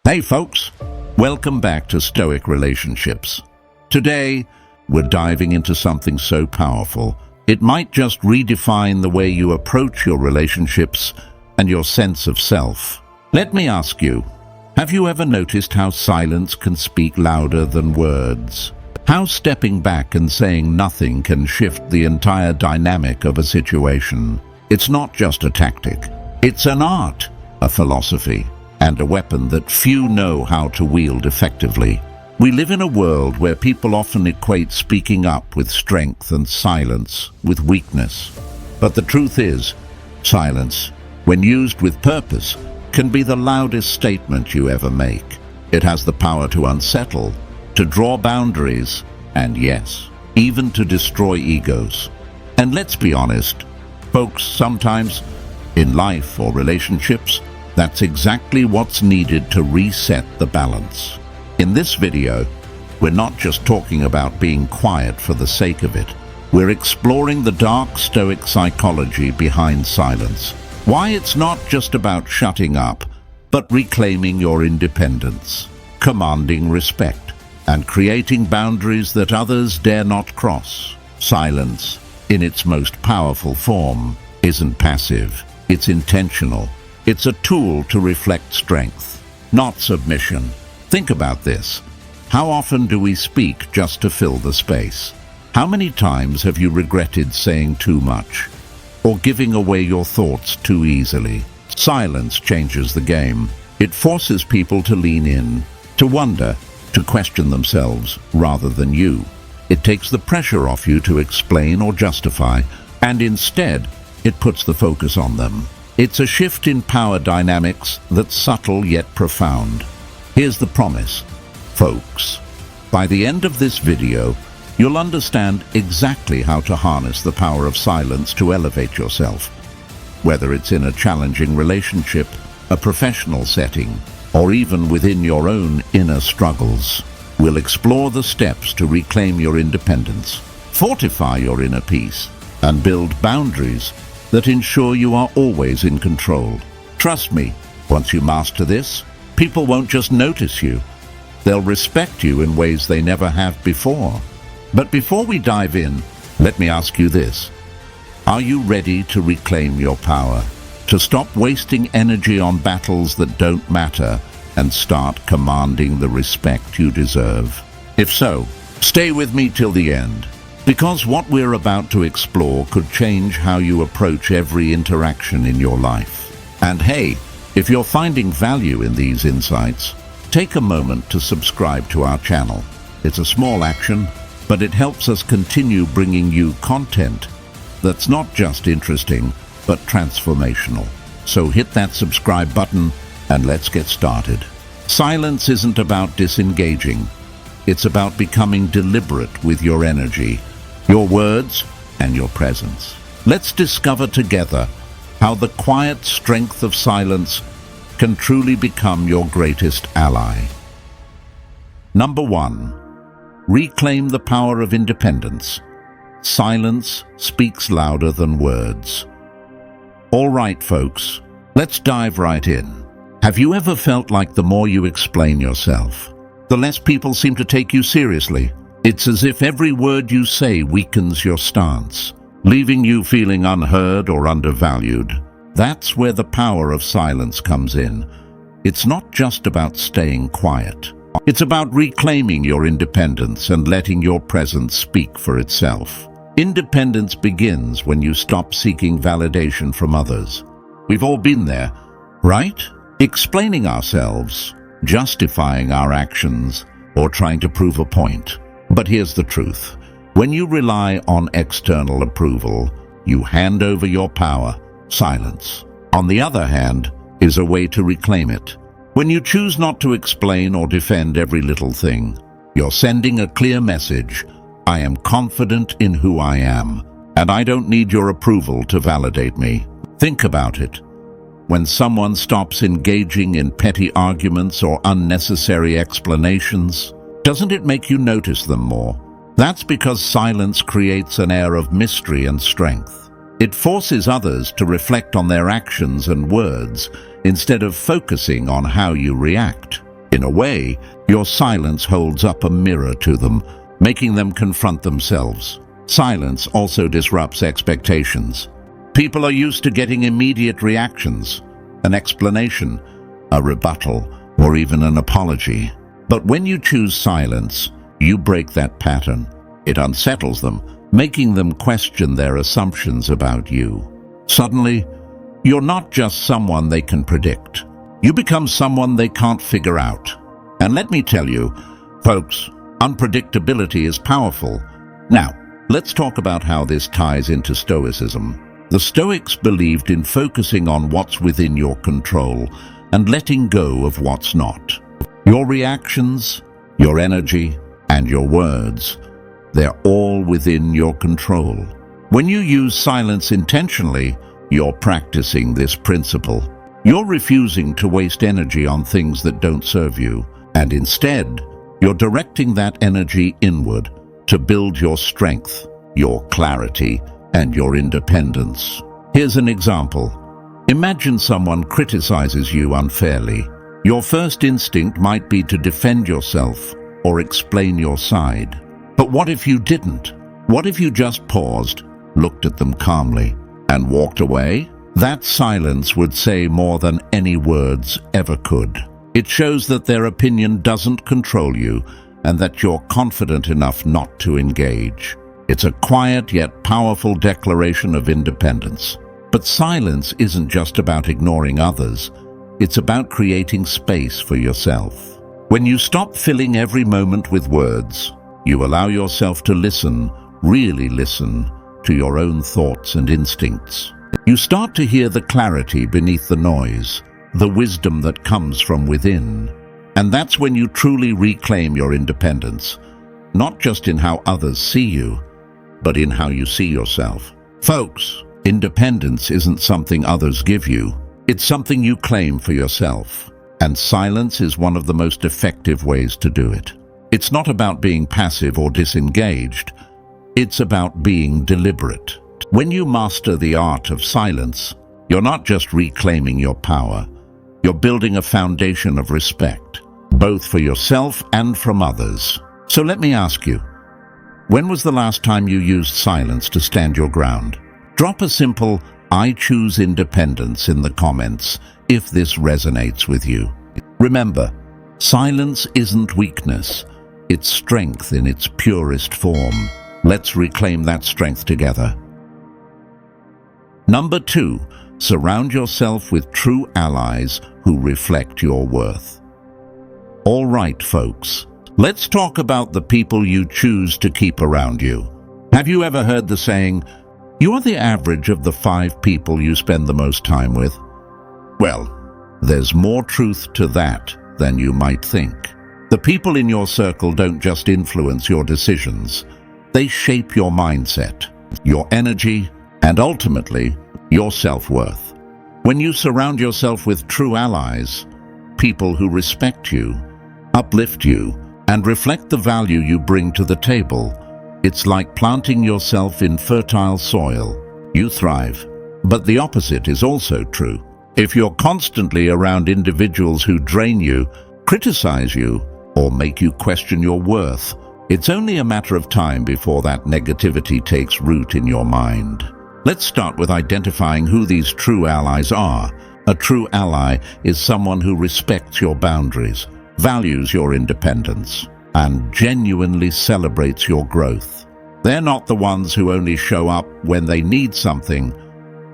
Hey folks, welcome back to Stoic Relationships. Today, we're diving into something so powerful, it might just redefine the way you approach your relationships and your sense of self. Let me ask you, have you ever noticed how silence can speak louder than words? How stepping back and saying nothing can shift the entire dynamic of a situation? It's not just a tactic, it's an art, a philosophy, and a weapon that few know how to wield effectively. We live in a world where people often equate speaking up with strength and silence with weakness. But the truth is, silence, when used with purpose, can be the loudest statement you ever make. It has the power to unsettle, to draw boundaries, and yes, even to destroy egos. And let's be honest, folks, sometimes, in life or relationships, that's exactly what's needed to reset the balance. In this video, we're not just talking about being quiet for the sake of it. We're exploring the dark Stoic psychology behind silence. Why it's not just about shutting up, but reclaiming your independence, commanding respect, and creating boundaries that others dare not cross. Silence, in its most powerful form, isn't passive, it's intentional. It's a tool to reflect strength, not submission. Think about this. How often do we speak just to fill the space? How many times have you regretted saying too much or giving away your thoughts too easily? Silence changes the game. It forces people to lean in, to wonder, to question themselves rather than you. It takes the pressure off you to explain or justify, and instead, it puts the focus on them. It's a shift in power dynamics that's subtle yet profound. Here's the promise, folks. By the end of this video, you'll understand exactly how to harness the power of silence to elevate yourself. Whether it's in a challenging relationship, a professional setting, or even within your own inner struggles, we'll explore the steps to reclaim your independence, fortify your inner peace, and build boundaries that ensure you are always in control. Trust me, once you master this, people won't just notice you. They'll respect you in ways they never have before. But before we dive in, let me ask you this. Are you ready to reclaim your power? To stop wasting energy on battles that don't matter and start commanding the respect you deserve? If so, stay with me till the end. Because what we're about to explore could change how you approach every interaction in your life. And hey, if you're finding value in these insights, take a moment to subscribe to our channel. It's a small action, but it helps us continue bringing you content that's not just interesting, but transformational. So hit that subscribe button and let's get started. Silence isn't about disengaging. It's about becoming deliberate with your energy, your words, and your presence. Let's discover together how the quiet strength of silence can truly become your greatest ally. Number 1. Reclaim the power of independence. Silence speaks louder than words. All right, folks, let's dive right in. Have you ever felt like the more you explain yourself, the less people seem to take you seriously? It's as if every word you say weakens your stance, leaving you feeling unheard or undervalued. That's where the power of silence comes in. It's not just about staying quiet. It's about reclaiming your independence and letting your presence speak for itself. Independence begins when you stop seeking validation from others. We've all been there, right? Explaining ourselves, justifying our actions, or trying to prove a point. But here's the truth. When you rely on external approval, you hand over your power. Silence, on the other hand, is a way to reclaim it. When you choose not to explain or defend every little thing, you're sending a clear message. I am confident in who I am, and I don't need your approval to validate me. Think about it. When someone stops engaging in petty arguments or unnecessary explanations, doesn't it make you notice them more? That's because silence creates an air of mystery and strength. It forces others to reflect on their actions and words instead of focusing on how you react. In a way, your silence holds up a mirror to them, making them confront themselves. Silence also disrupts expectations. People are used to getting immediate reactions, an explanation, a rebuttal, or even an apology. But when you choose silence, you break that pattern. It unsettles them, making them question their assumptions about you. Suddenly, you're not just someone they can predict. You become someone they can't figure out. And let me tell you, folks, unpredictability is powerful. Now, let's talk about how this ties into Stoicism. The Stoics believed in focusing on what's within your control and letting go of what's not. Your reactions, your energy, and your words, they're all within your control. When you use silence intentionally, you're practicing this principle. You're refusing to waste energy on things that don't serve you, and instead, you're directing that energy inward to build your strength, your clarity, and your independence. Here's an example. Imagine someone criticizes you unfairly. Your first instinct might be to defend yourself or explain your side. But what if you didn't? What if you just paused, looked at them calmly, and walked away? That silence would say more than any words ever could. It shows that their opinion doesn't control you and that you're confident enough not to engage. It's a quiet yet powerful declaration of independence. But silence isn't just about ignoring others. It's about creating space for yourself. When you stop filling every moment with words, you allow yourself to listen, really listen, to your own thoughts and instincts. You start to hear the clarity beneath the noise, the wisdom that comes from within. And that's when you truly reclaim your independence, not just in how others see you, but in how you see yourself. Folks, independence isn't something others give you. It's something you claim for yourself. And silence is one of the most effective ways to do it. It's not about being passive or disengaged. It's about being deliberate. When you master the art of silence, you're not just reclaiming your power. You're building a foundation of respect, both for yourself and from others. So let me ask you, when was the last time you used silence to stand your ground? Drop a simple "I choose independence" in the comments if this resonates with you. Remember, silence isn't weakness. It's strength in its purest form. Let's reclaim that strength together. Number 2, surround yourself with true allies who reflect your worth. All right, folks, let's talk about the people you choose to keep around you. Have you ever heard the saying, "You are the average of the 5 people you spend the most time with"? Well, there's more truth to that than you might think. The people in your circle don't just influence your decisions. They shape your mindset, your energy, and ultimately, your self-worth. When you surround yourself with true allies, people who respect you, uplift you, and reflect the value you bring to the table, it's like planting yourself in fertile soil. You thrive. But the opposite is also true. If you're constantly around individuals who drain you, criticize you, or make you question your worth, it's only a matter of time before that negativity takes root in your mind. Let's start with identifying who these true allies are. A true ally is someone who respects your boundaries, values your independence, and genuinely celebrates your growth. They're not the ones who only show up when they need something,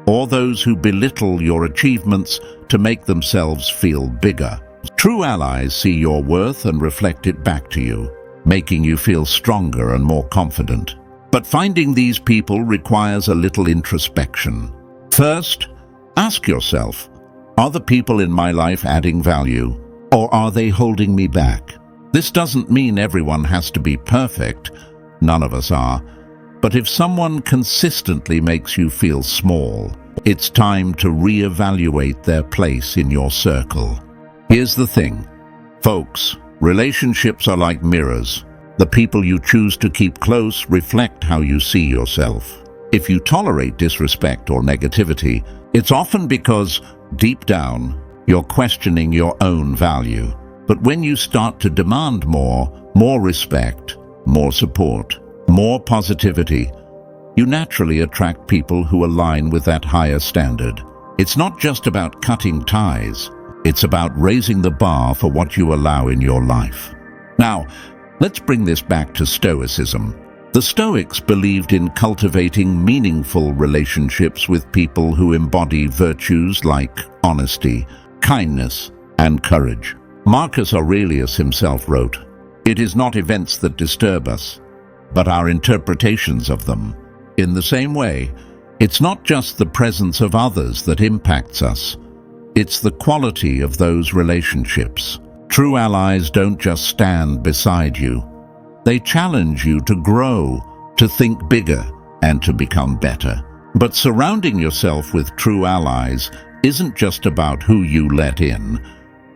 or those who belittle your achievements to make themselves feel bigger. True allies see your worth and reflect it back to you, making you feel stronger and more confident. But finding these people requires a little introspection. First, ask yourself, are the people in my life adding value, or are they holding me back? This doesn't mean everyone has to be perfect. None of us are. But if someone consistently makes you feel small, it's time to reevaluate their place in your circle. Here's the thing, folks, relationships are like mirrors. The people you choose to keep close reflect how you see yourself. If you tolerate disrespect or negativity, it's often because, deep down, you're questioning your own value. But when you start to demand more respect, more support, more positivity, you naturally attract people who align with that higher standard. It's not just about cutting ties, it's about raising the bar for what you allow in your life. Now, let's bring this back to Stoicism. The Stoics believed in cultivating meaningful relationships with people who embody virtues like honesty, kindness, and courage. Marcus Aurelius himself wrote, "It is not events that disturb us, but our interpretations of them." In the same way, it's not just the presence of others that impacts us, it's the quality of those relationships. True allies don't just stand beside you. They challenge you to grow, to think bigger, and to become better. But surrounding yourself with true allies isn't just about who you let in.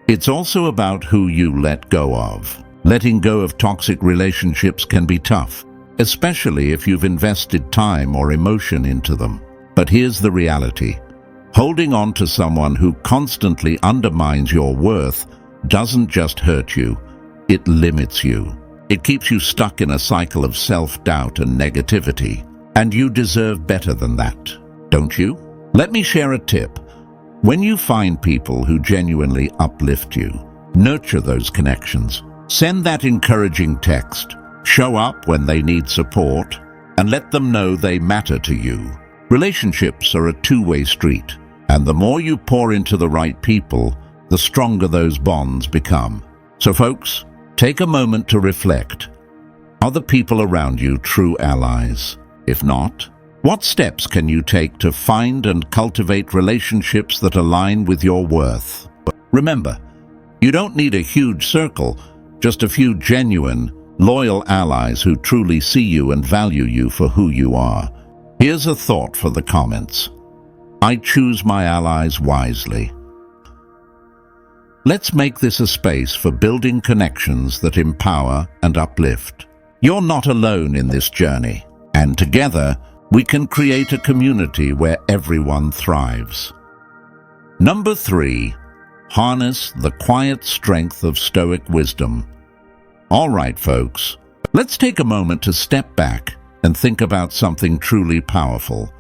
It's also about who you let go of. Letting go of toxic relationships can be tough, especially if you've invested time or emotion into them. But here's the reality. Holding on to someone who constantly undermines your worth doesn't just hurt you, it limits you. It keeps you stuck in a cycle of self-doubt and negativity. And you deserve better than that, don't you? Let me share a tip. When you find people who genuinely uplift you, nurture those connections. Send that encouraging text. Show up when they need support, and let them know they matter to you. Relationships are a two-way street, and the more you pour into the right people, the stronger those bonds become. So folks, take a moment to reflect. Are the people around you true allies? If not, what steps can you take to find and cultivate relationships that align with your worth? Remember, you don't need a huge circle, just a few genuine, loyal allies who truly see you and value you for who you are. Here's a thought for the comments. I choose my allies wisely. Let's make this a space for building connections that empower and uplift. You're not alone in this journey, and together we can create a community where everyone thrives. Number 3, harness the quiet strength of Stoic wisdom. All right, folks, let's take a moment to step back and think about something truly powerful.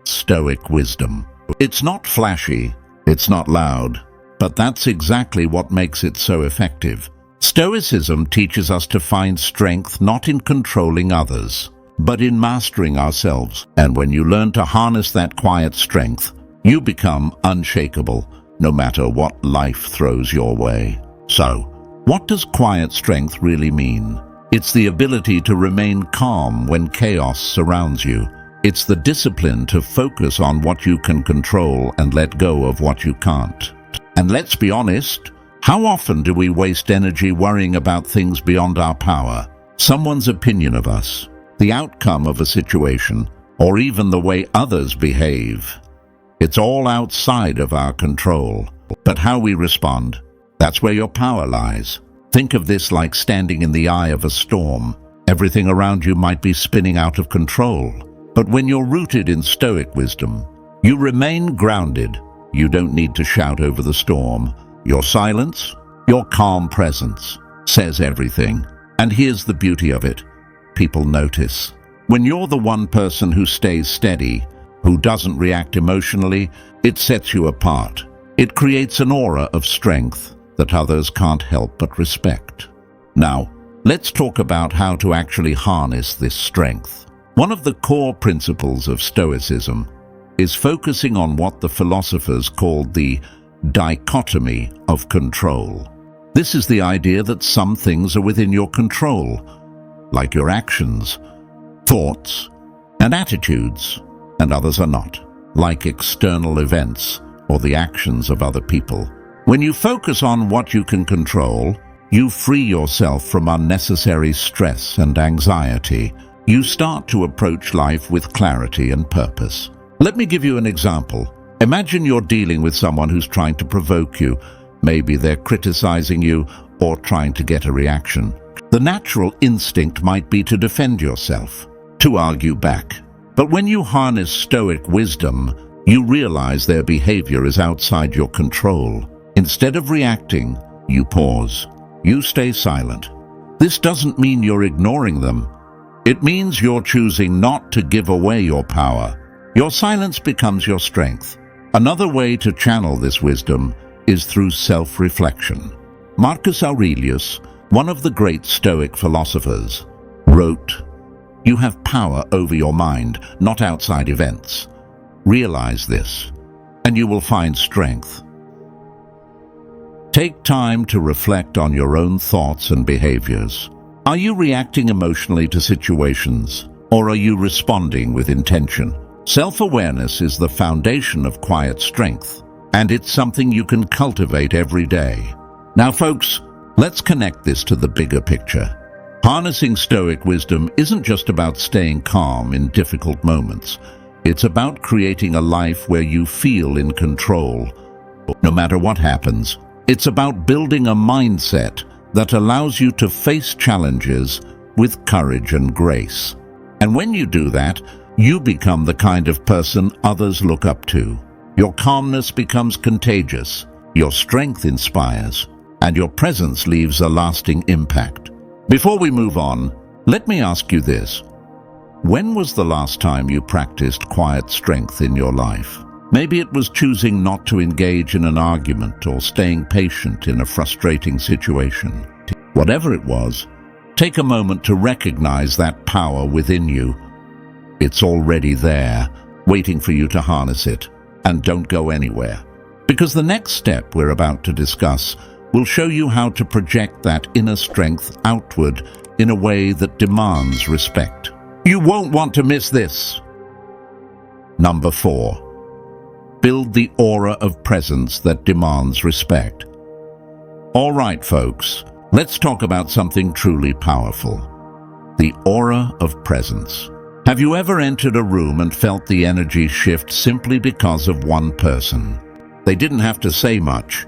Stoic wisdom. It's not flashy, it's not loud, but that's exactly what makes it so effective. Stoicism teaches us to find strength not in controlling others, but in mastering ourselves. And when you learn to harness that quiet strength, you become unshakable, no matter what life throws your way. So, what does quiet strength really mean? It's the ability to remain calm when chaos surrounds you. It's the discipline to focus on what you can control and let go of what you can't. And let's be honest, how often do we waste energy worrying about things beyond our power? Someone's opinion of us, the outcome of a situation, or even the way others behave. It's all outside of our control. But how we respond, that's where your power lies. Think of this like standing in the eye of a storm. Everything around you might be spinning out of control. But when you're rooted in Stoic wisdom, you remain grounded. You don't need to shout over the storm. Your silence, your calm presence, says everything. And here's the beauty of it. People notice. When you're the one person who stays steady, who doesn't react emotionally, it sets you apart. It creates an aura of strength that others can't help but respect. Now, let's talk about how to actually harness this strength. One of the core principles of Stoicism is focusing on what the philosophers called the dichotomy of control. This is the idea that some things are within your control, like your actions, thoughts, and attitudes, and others are not, like external events or the actions of other people. When you focus on what you can control, you free yourself from unnecessary stress and anxiety. You start to approach life with clarity and purpose. Let me give you an example. Imagine you're dealing with someone who's trying to provoke you. Maybe they're criticizing you or trying to get a reaction. The natural instinct might be to defend yourself, to argue back. But when you harness Stoic wisdom, you realize their behavior is outside your control. Instead of reacting, You pause. You stay silent. This doesn't mean you're ignoring them. It means you're choosing not to give away your power. Your silence becomes your strength. Another way to channel this wisdom is through self-reflection. Marcus Aurelius, one of the great Stoic philosophers, wrote, "You have power over your mind, not outside events. Realize this, and you will find strength." Take time to reflect on your own thoughts and behaviors. Are you reacting emotionally to situations, or are you responding with intention? Self-awareness is the foundation of quiet strength, and it's something you can cultivate every day. Now, folks, let's connect this to the bigger picture. Harnessing Stoic wisdom isn't just about staying calm in difficult moments. It's about creating a life where you feel in control, no matter what happens. It's about building a mindset that allows you to face challenges with courage and grace. And when you do that, you become the kind of person others look up to. Your calmness becomes contagious, your strength inspires, and your presence leaves a lasting impact. Before we move on, let me ask you this. When was the last time you practiced quiet strength in your life? Maybe it was choosing not to engage in an argument or staying patient in a frustrating situation. Whatever it was, take a moment to recognize that power within you. It's already there, waiting for you to harness it. And don't go anywhere, because the next step we're about to discuss will show you how to project that inner strength outward in a way that demands respect. You won't want to miss this. Number 4. Build the aura of presence that demands respect. All right, folks, let's talk about something truly powerful. The aura of presence. Have you ever entered a room and felt the energy shift simply because of one person? They didn't have to say much.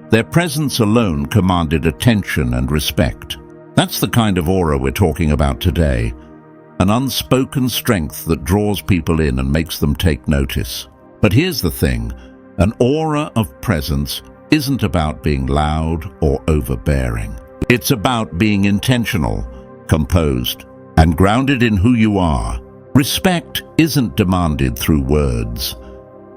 Their presence alone commanded attention and respect. That's the kind of aura we're talking about today. An unspoken strength that draws people in and makes them take notice. But here's the thing, an aura of presence isn't about being loud or overbearing. It's about being intentional, composed, and grounded in who you are. Respect isn't demanded through words.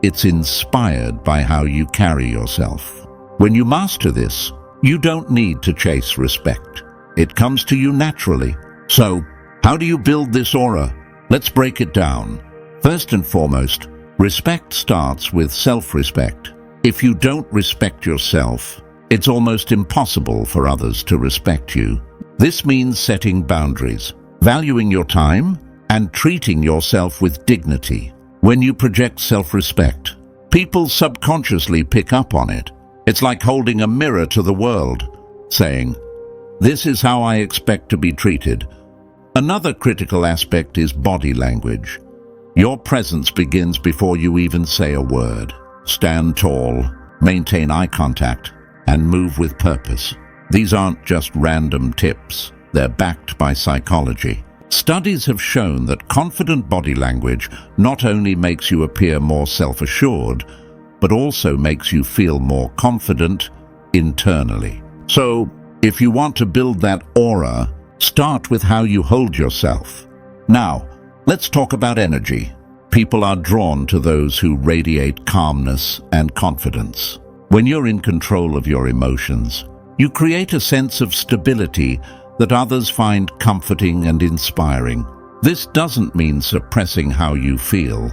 It's inspired by how you carry yourself. When you master this, you don't need to chase respect. It comes to you naturally. So, how do you build this aura? Let's break it down. First and foremost, respect starts with self-respect. If you don't respect yourself, it's almost impossible for others to respect you. This means setting boundaries, valuing your time, and treating yourself with dignity. When you project self-respect, people subconsciously pick up on it. It's like holding a mirror to the world, saying, "This is how I expect to be treated." Another critical aspect is body language. Your presence begins before you even say a word. Stand tall, maintain eye contact, and move with purpose. These aren't just random tips. They're backed by psychology. Studies have shown that confident body language not only makes you appear more self-assured, but also makes you feel more confident internally. So, if you want to build that aura, start with how you hold yourself. Now, let's talk about energy. People are drawn to those who radiate calmness and confidence. When you're in control of your emotions, you create a sense of stability that others find comforting and inspiring. This doesn't mean suppressing how you feel.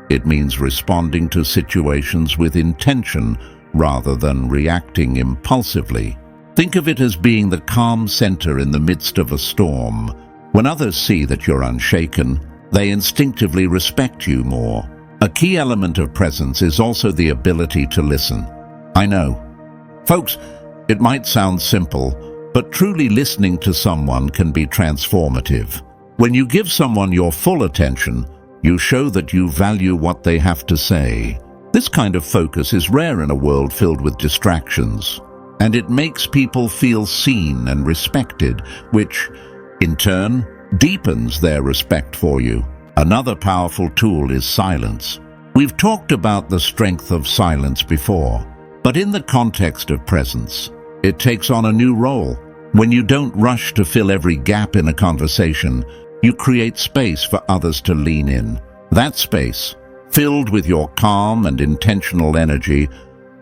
It means responding to situations with intention rather than reacting impulsively. Think of it as being the calm center in the midst of a storm. When others see that you're unshaken, they instinctively respect you more. A key element of presence is also the ability to listen. I know. Folks, it might sound simple, but truly listening to someone can be transformative. When you give someone your full attention, you show that you value what they have to say. This kind of focus is rare in a world filled with distractions, and it makes people feel seen and respected, which, in turn, deepens their respect for you. Another powerful tool is silence. We've talked about the strength of silence before, but in the context of presence, it takes on a new role. When you don't rush to fill every gap in a conversation, you create space for others to lean in. That space, filled with your calm and intentional energy,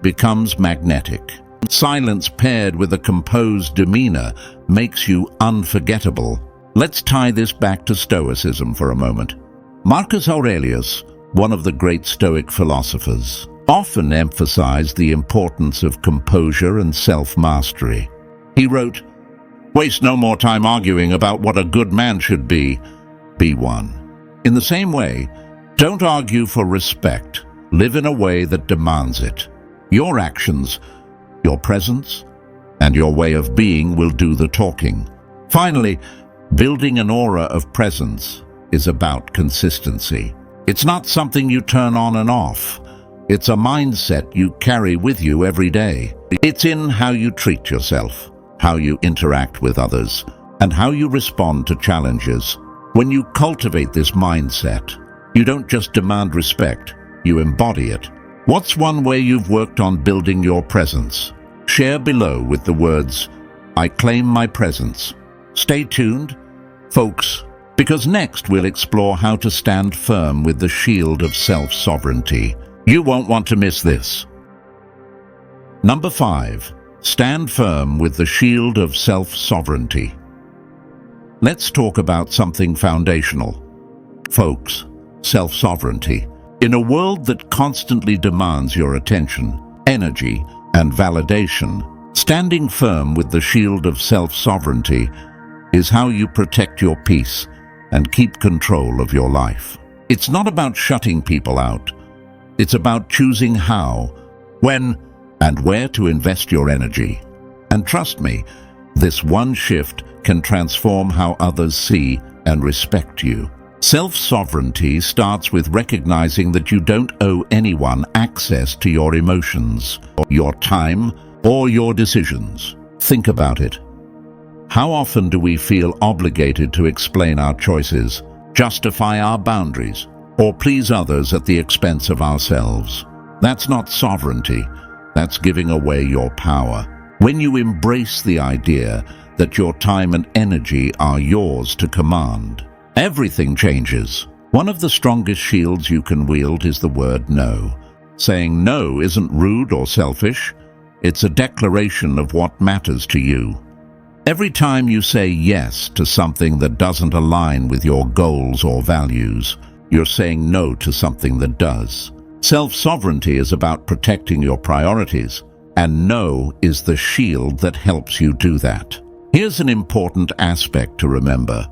becomes magnetic. Silence paired with a composed demeanor makes you unforgettable. Let's tie this back to Stoicism for a moment. Marcus Aurelius, one of the great Stoic philosophers, often emphasized the importance of composure and self-mastery. He wrote, "Waste no more time arguing about what a good man should be. Be one." In the same way, don't argue for respect. Live in a way that demands it. Your actions, your presence, and your way of being will do the talking. Finally, building an aura of presence is about consistency. It's not something you turn on and off. It's a mindset you carry with you every day. It's in how you treat yourself, how you interact with others, and how you respond to challenges. When you cultivate this mindset, you don't just demand respect, you embody it. What's one way you've worked on building your presence? Share below with the words, "I claim my presence." Stay tuned, folks, because next we'll explore how to stand firm with the shield of self-sovereignty. You won't want to miss this. Number 5. Stand firm with the shield of self-sovereignty. Let's talk about something foundational. Folks, self-sovereignty. In a world that constantly demands your attention, energy, and validation, standing firm with the shield of self-sovereignty is how you protect your peace and keep control of your life. It's not about shutting people out. It's about choosing how, when, and where to invest your energy. And trust me, this one shift can transform how others see and respect you. Self-sovereignty starts with recognizing that you don't owe anyone access to your emotions, your time, or your decisions. Think about it. How often do we feel obligated to explain our choices, justify our boundaries, or please others at the expense of ourselves? That's not sovereignty. That's giving away your power. When you embrace the idea that your time and energy are yours to command, everything changes. One of the strongest shields you can wield is the word no. Saying no isn't rude or selfish. It's a declaration of what matters to you. Every time you say yes to something that doesn't align with your goals or values, you're saying no to something that does. Self-sovereignty is about protecting your priorities, and no is the shield that helps you do that. Here's an important aspect to remember.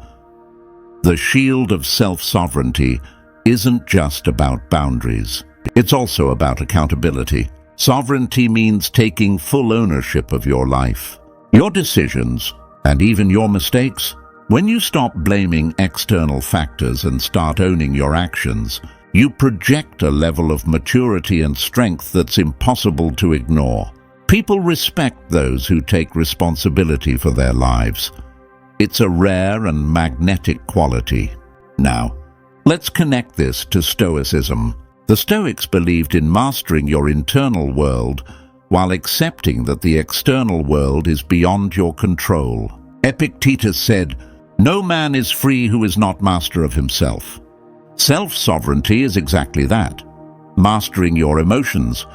The shield of self-sovereignty isn't just about boundaries. It's also about accountability. Sovereignty means taking full ownership of your life, your decisions, and even your mistakes. When you stop blaming external factors and start owning your actions, you project a level of maturity and strength that's impossible to ignore. People respect those who take responsibility for their lives. It's a rare and magnetic quality. Now, let's connect this to Stoicism. The Stoics believed in mastering your internal world while accepting that the external world is beyond your control. Epictetus said, "No man is free who is not master of himself." Self-sovereignty is exactly that, mastering your emotions,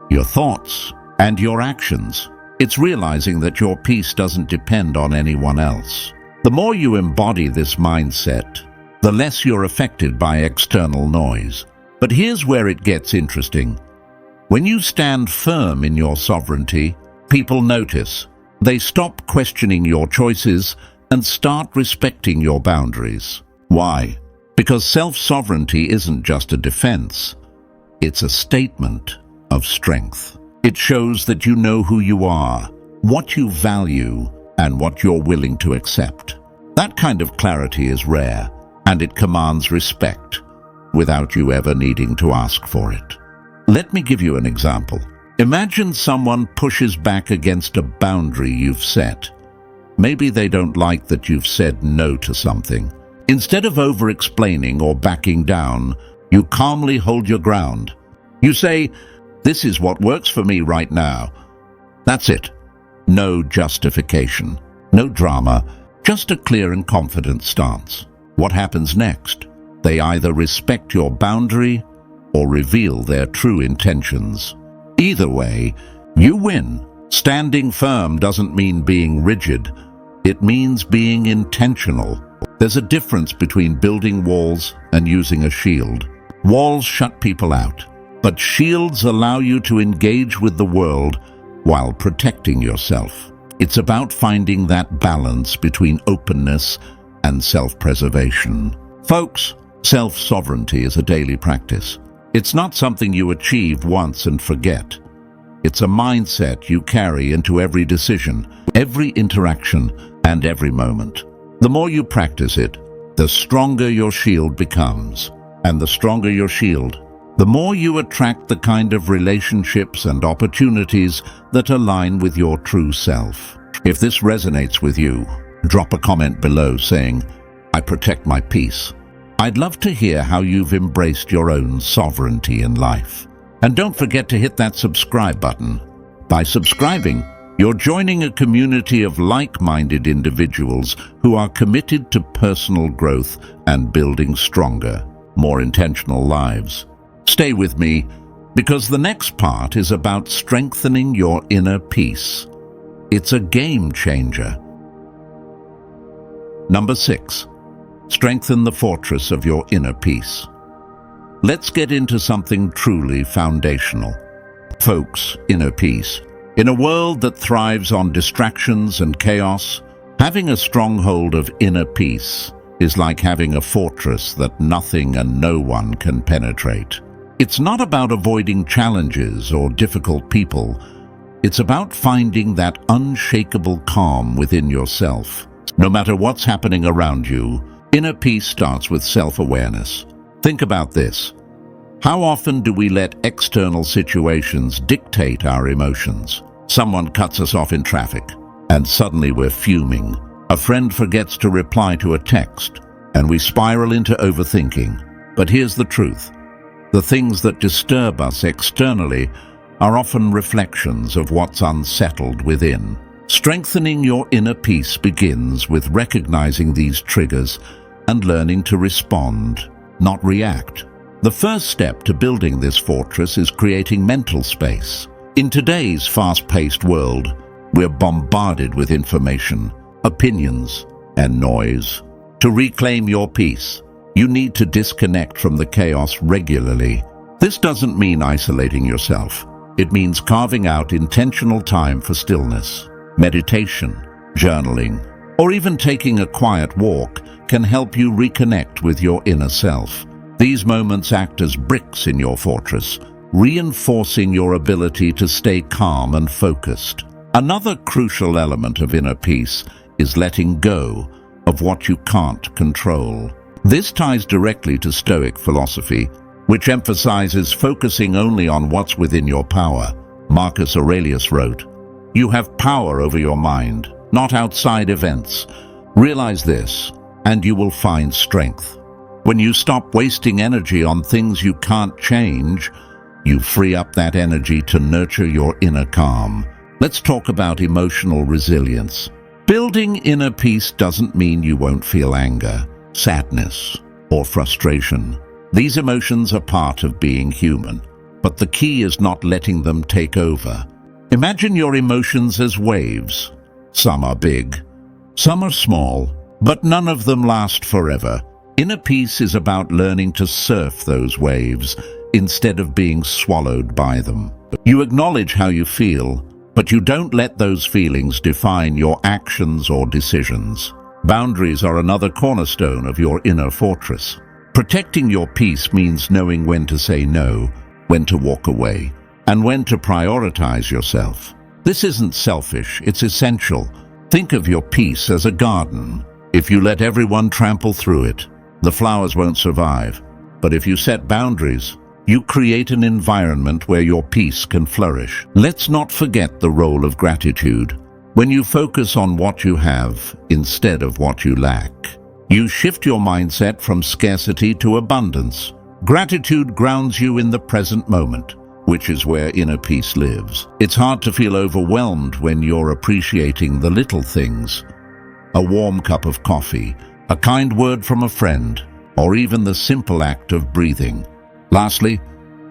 your thoughts, and your actions. It's realizing that your peace doesn't depend on anyone else. The more you embody this mindset, the less you're affected by external noise. But here's where it gets interesting. When you stand firm in your sovereignty, people notice. They stop questioning your choices and start respecting your boundaries. Why? Because self-sovereignty isn't just a defense. It's a statement of strength. It shows that you know who you are, what you value, and what you're willing to accept. That kind of clarity is rare, and it commands respect without you ever needing to ask for it. Let me give you an example. Imagine someone pushes back against a boundary you've set. Maybe they don't like that you've said no to something. Instead of over-explaining or backing down, you calmly hold your ground. You say, "This is what works for me right now." That's it. No justification, no drama, just a clear and confident stance. What happens next? They either respect your boundary or reveal their true intentions. Either way, you win. Standing firm doesn't mean being rigid. It means being intentional. There's a difference between building walls and using a shield. Walls shut people out, but shields allow you to engage with the world while protecting yourself. It's about finding that balance between openness and self-preservation. Folks, self-sovereignty is a daily practice. It's not something you achieve once and forget. It's a mindset you carry into every decision, every interaction, and every moment. The more you practice it, the stronger your shield becomes. And the stronger your shield, the more you attract the kind of relationships and opportunities that align with your true self. If this resonates with you, drop a comment below saying, "I protect my peace." I'd love to hear how you've embraced your own sovereignty in life. And don't forget to hit that subscribe button. By subscribing, you're joining a community of like-minded individuals who are committed to personal growth and building stronger, more intentional lives. Stay with me, because the next part is about strengthening your inner peace. It's a game changer. Number 6. Strengthen the fortress of your inner peace. Let's get into something truly foundational. Folks, inner peace. In a world that thrives on distractions and chaos, having a stronghold of inner peace is like having a fortress that nothing and no one can penetrate. It's not about avoiding challenges or difficult people. It's about finding that unshakable calm within yourself. No matter what's happening around you, inner peace starts with self-awareness. Think about this. How often do we let external situations dictate our emotions? Someone cuts us off in traffic, and suddenly we're fuming. A friend forgets to reply to a text, and we spiral into overthinking. But here's the truth. The things that disturb us externally are often reflections of what's unsettled within. Strengthening your inner peace begins with recognizing these triggers and learning to respond, not react. The first step to building this fortress is creating mental space. In today's fast-paced world, we're bombarded with information, opinions, and noise. To reclaim your peace, you need to disconnect from the chaos regularly. This doesn't mean isolating yourself. It means carving out intentional time for stillness. Meditation, journaling, or even taking a quiet walk can help you reconnect with your inner self. These moments act as bricks in your fortress, reinforcing your ability to stay calm and focused. Another crucial element of inner peace is letting go of what you can't control. This ties directly to Stoic philosophy, which emphasizes focusing only on what's within your power. Marcus Aurelius wrote, "You have power over your mind, not outside events. Realize this, and you will find strength." When you stop wasting energy on things you can't change, you free up that energy to nurture your inner calm. Let's talk about emotional resilience. Building inner peace doesn't mean you won't feel anger, sadness, or frustration. These emotions are part of being human, but the key is not letting them take over. Imagine your emotions as waves. Some are big, some are small, but none of them last forever. Inner peace is about learning to surf those waves instead of being swallowed by them. You acknowledge how you feel, but you don't let those feelings define your actions or decisions. Boundaries are another cornerstone of your inner fortress. Protecting your peace means knowing when to say no, when to walk away, and when to prioritize yourself. This isn't selfish, it's essential. Think of your peace as a garden. If you let everyone trample through it, the flowers won't survive. But if you set boundaries, you create an environment where your peace can flourish. Let's not forget the role of gratitude. When you focus on what you have instead of what you lack, you shift your mindset from scarcity to abundance. Gratitude grounds you in the present moment, which is where inner peace lives. It's hard to feel overwhelmed when you're appreciating the little things. A warm cup of coffee, a kind word from a friend, or even the simple act of breathing. Lastly,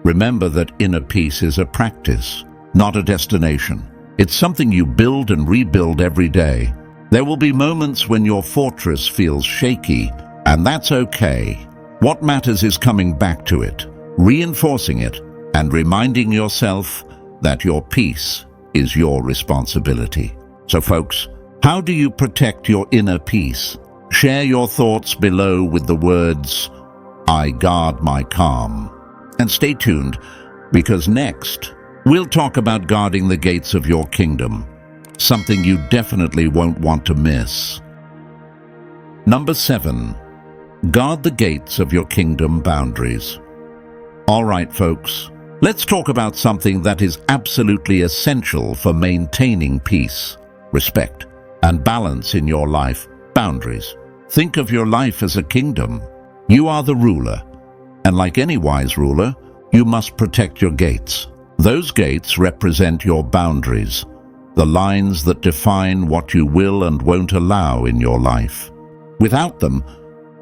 remember that inner peace is a practice, not a destination. It's something you build and rebuild every day. There will be moments when your fortress feels shaky, and that's okay. What matters is coming back to it, reinforcing it, and reminding yourself that your peace is your responsibility. So folks, how do you protect your inner peace? Share your thoughts below with the words, "I guard my calm." And stay tuned, because next, we'll talk about guarding the gates of your kingdom, something you definitely won't want to miss. Number 7. Guard the gates of your kingdom boundaries. All right, folks, let's talk about something that is absolutely essential for maintaining peace, respect, and balance in your life: boundaries. Think of your life as a kingdom. You are the ruler, and like any wise ruler, you must protect your gates. Those gates represent your boundaries, the lines that define what you will and won't allow in your life. Without them,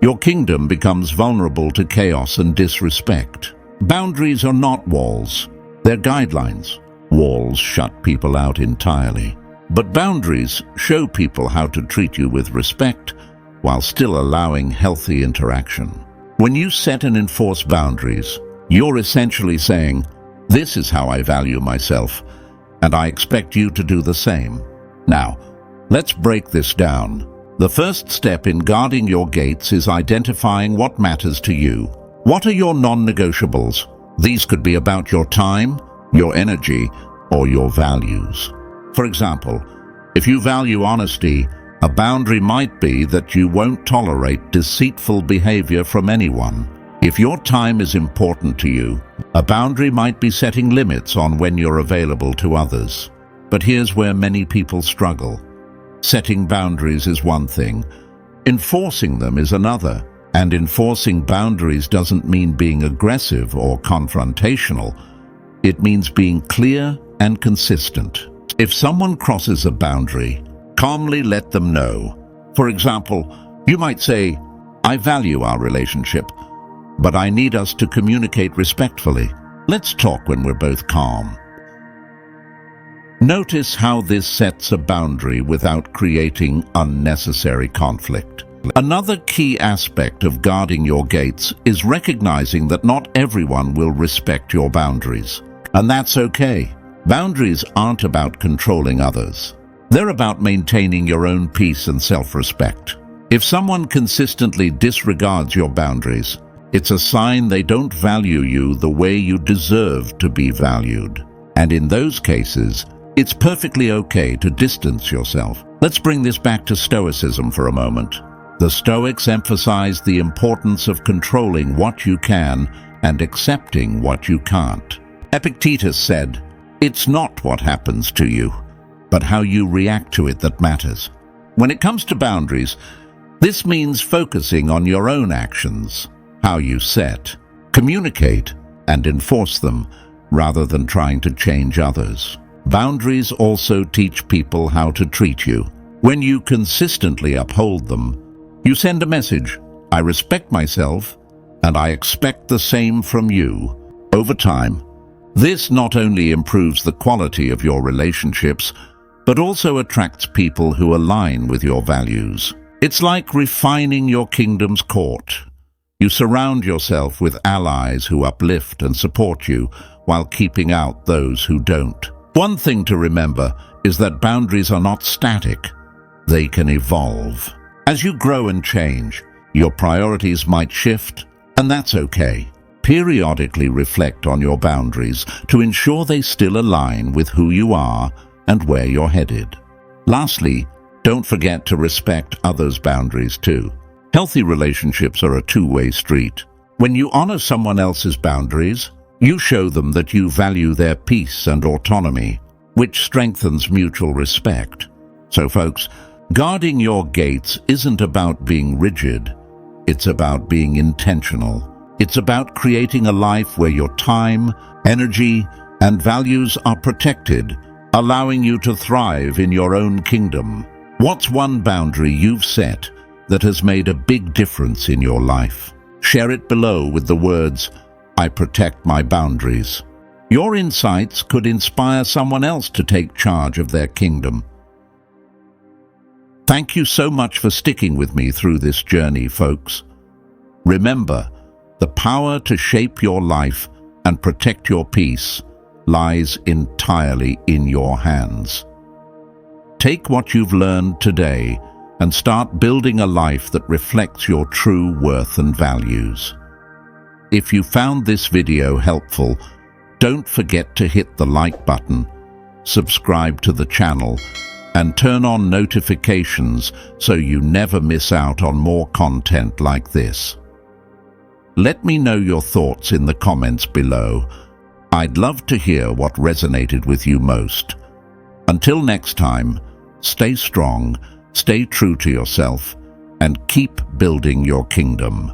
your kingdom becomes vulnerable to chaos and disrespect. Boundaries are not walls, they're guidelines. Walls shut people out entirely. But boundaries show people how to treat you with respect while still allowing healthy interaction. When you set and enforce boundaries, you're essentially saying, "This is how I value myself, and I expect you to do the same." Now, let's break this down. The first step in guarding your gates is identifying what matters to you. What are your non-negotiables? These could be about your time, your energy, or your values. For example, if you value honesty, a boundary might be that you won't tolerate deceitful behavior from anyone. If your time is important to you, a boundary might be setting limits on when you're available to others. But here's where many people struggle. Setting boundaries is one thing, enforcing them is another. And enforcing boundaries doesn't mean being aggressive or confrontational. It means being clear and consistent. If someone crosses a boundary, calmly let them know. For example, you might say, "I value our relationship, but I need us to communicate respectfully. Let's talk when we're both calm." Notice how this sets a boundary without creating unnecessary conflict. Another key aspect of guarding your gates is recognizing that not everyone will respect your boundaries. And that's okay. Boundaries aren't about controlling others. They're about maintaining your own peace and self-respect. If someone consistently disregards your boundaries, it's a sign they don't value you the way you deserve to be valued. And in those cases, it's perfectly okay to distance yourself. Let's bring this back to Stoicism for a moment. The Stoics emphasize the importance of controlling what you can and accepting what you can't. Epictetus said, "It's not what happens to you, but how you react to it that matters." When it comes to boundaries, this means focusing on your own actions, how you set, communicate, and enforce them, rather than trying to change others. Boundaries also teach people how to treat you. When you consistently uphold them, you send a message: "I respect myself, and I expect the same from you." Over time, this not only improves the quality of your relationships, but also attracts people who align with your values. It's like refining your kingdom's court. You surround yourself with allies who uplift and support you, while keeping out those who don't. One thing to remember is that boundaries are not static. They can evolve. As you grow and change, your priorities might shift, and that's okay. Periodically reflect on your boundaries to ensure they still align with who you are and where you're headed. Lastly, don't forget to respect others' boundaries too. Healthy relationships are a two-way street. When you honor someone else's boundaries, you show them that you value their peace and autonomy, which strengthens mutual respect. So folks, guarding your gates isn't about being rigid. It's about being intentional. It's about creating a life where your time, energy, and values are protected, allowing you to thrive in your own kingdom. What's one boundary you've set that has made a big difference in your life? Share it below with the words, "I protect my boundaries." Your insights could inspire someone else to take charge of their kingdom. Thank you so much for sticking with me through this journey, folks. Remember, the power to shape your life and protect your peace lies entirely in your hands. Take what you've learned today and start building a life that reflects your true worth and values. If you found this video helpful, don't forget to hit the like button, subscribe to the channel, and turn on notifications so you never miss out on more content like this. Let me know your thoughts in the comments below. I'd love to hear what resonated with you most. Until next time, stay strong, stay true to yourself, and keep building your kingdom.